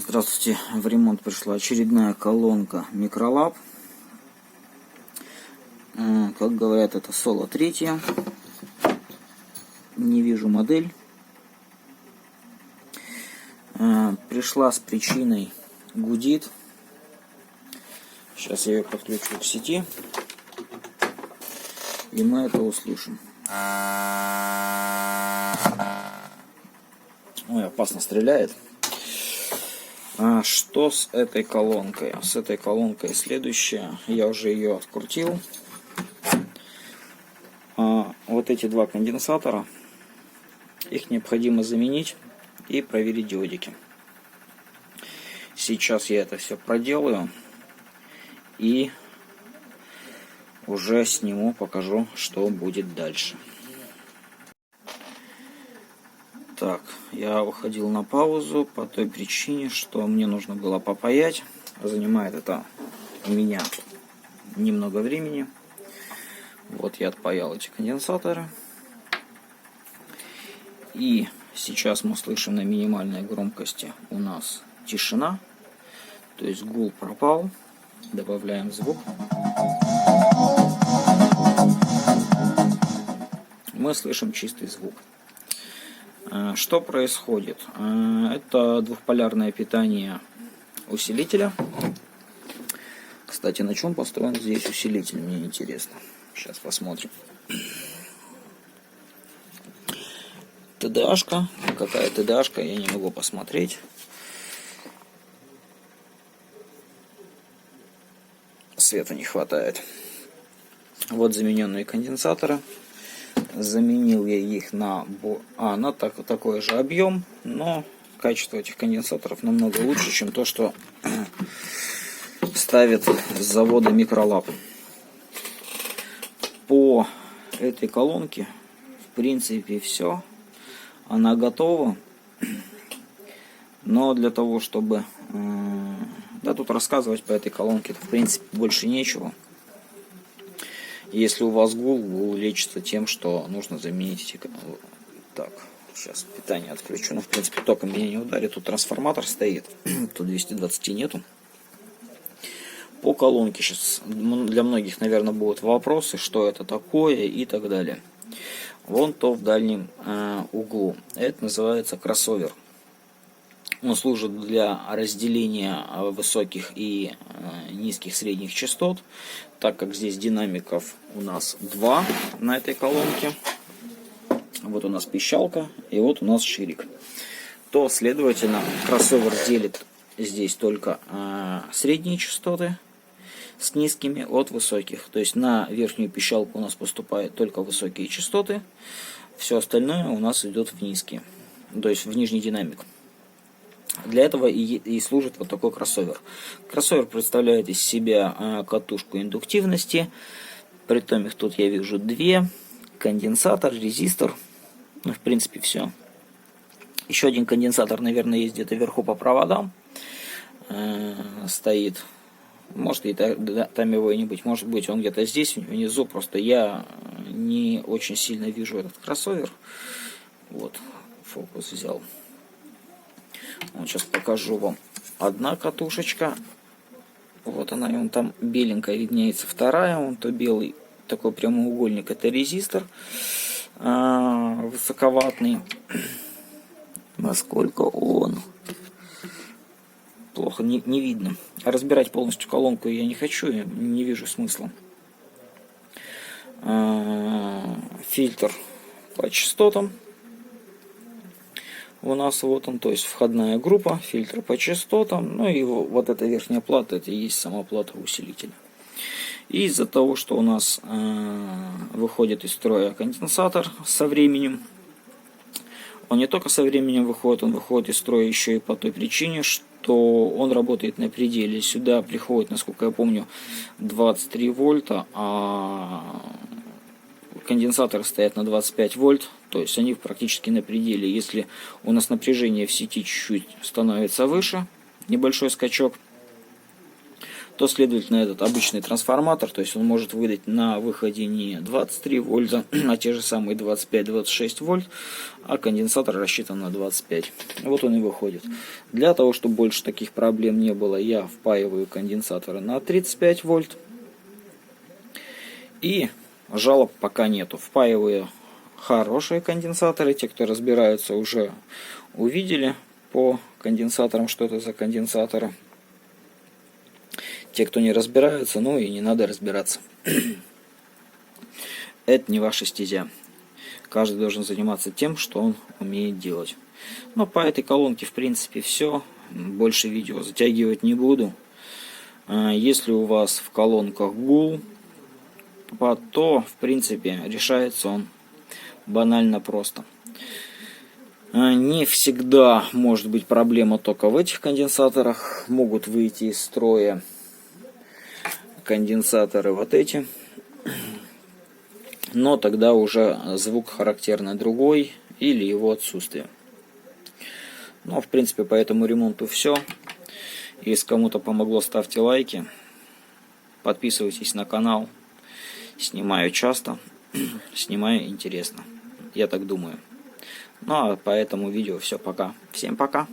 Здравствуйте, в ремонт пришла очередная колонка Microlab. Как говорят, это Соло 3. Не вижу модель. Пришла с причиной гудит. Сейчас я ее подключу к сети, и мы это услышим. Ой, опасно стреляет. Что с этой колонкой? С этой колонкой следующее. Я уже ее открутил. Вот эти два конденсатора, их необходимо заменить и проверить диодики. Сейчас я это все проделаю и уже сниму, покажу, что будет дальше. Так, я уходил на паузу по той причине, что мне нужно было попаять. Занимает это у меня немного времени. Вот я отпаял эти конденсаторы. И сейчас мы слышим на минимальной громкости у нас тишина. То есть гул пропал. Добавляем звук. Мы слышим чистый звук. Что происходит? Это двухполярное питание усилителя. Кстати, на чем построен здесь усилитель, мне интересно. Сейчас посмотрим. ТДАшка. Какая ТДАшка, я не могу посмотреть. Света не хватает. Вот замененные конденсаторы. Заменил я их на такой же объем, но качество этих конденсаторов намного лучше, чем то, что ставит с завода Microlab. По этой колонке, в принципе, все. Она готова. Но для того, чтобы... тут рассказывать по этой колонке, в принципе, больше нечего. Если у вас гул лечится тем, что нужно заменить эти... Так, сейчас питание отключу. В принципе, током меня не ударит. Тут трансформатор стоит. Тут 220 нету. По колонке сейчас для многих, наверное, будут вопросы, что это такое и так далее. Вон то в дальнем углу. Это называется кроссовер. Он служит для разделения высоких и низких средних частот, так как здесь динамиков у нас 2 на этой колонке. Вот у нас пищалка и вот у нас ширик. То, следовательно, кроссовер делит здесь только средние частоты с низкими от высоких. То есть на верхнюю пищалку у нас поступают только высокие частоты, все остальное у нас идет в низкие, то есть в нижний динамик. Для этого и служит вот такой кроссовер. Кроссовер представляет из себя катушку индуктивности. Притом их тут я вижу 2. Конденсатор, резистор. В принципе, все. Еще один конденсатор, наверное, есть где-то вверху по проводам. Стоит. Может и там его и не быть. Может быть он где-то здесь, внизу. Просто я не очень сильно вижу этот кроссовер. Вот, фокус взял. Вот сейчас покажу вам. Одна катушечка. Вот она, и вон там беленькая виднеется. Вторая, вон то белый такой прямоугольник. Это резистор высоковатный. Насколько он плохо не видно. Разбирать полностью колонку я не хочу, я не вижу смысла. Фильтр по частотам. У нас вот он, то есть входная группа, фильтр по частотам, ну и вот эта верхняя плата, это и есть сама плата усилителя. И из-за того, что у нас выходит из строя конденсатор со временем, он не только со временем выходит, он выходит из строя еще и по той причине, что он работает на пределе. Сюда приходит, насколько я помню, 23 вольта, а конденсаторы стоят на 25 вольт, то есть они практически на пределе. Если у нас напряжение в сети чуть-чуть становится выше, небольшой скачок, то, следовательно, этот обычный трансформатор, то есть он может выдать на выходе не 23 вольта, а те же самые 25-26 вольт, а конденсатор рассчитан на 25. Вот он и выходит. Для того, чтобы больше таких проблем не было, я впаиваю конденсаторы на 35 вольт. И жалоб пока нету. Впаиваю хорошие конденсаторы. Те, кто разбираются, уже увидели по конденсаторам, что это за конденсаторы. Те, кто не разбираются, ну и не надо разбираться. Это не ваша стезя. Каждый должен заниматься тем, что он умеет делать. Но по этой колонке, в принципе, все. Больше видео затягивать не буду. Если у вас в колонках гул, то, в принципе, решается он банально просто. Не всегда может быть проблема только в этих конденсаторах. Могут выйти из строя конденсаторы вот эти. Но тогда уже звук характерно другой или его отсутствие. Ну, в принципе, по этому ремонту все. Если кому-то помогло, ставьте лайки. Подписывайтесь на канал. Снимаю часто. Снимаю интересно. Я так думаю. Ну, а по этому видео все, пока. Всем пока.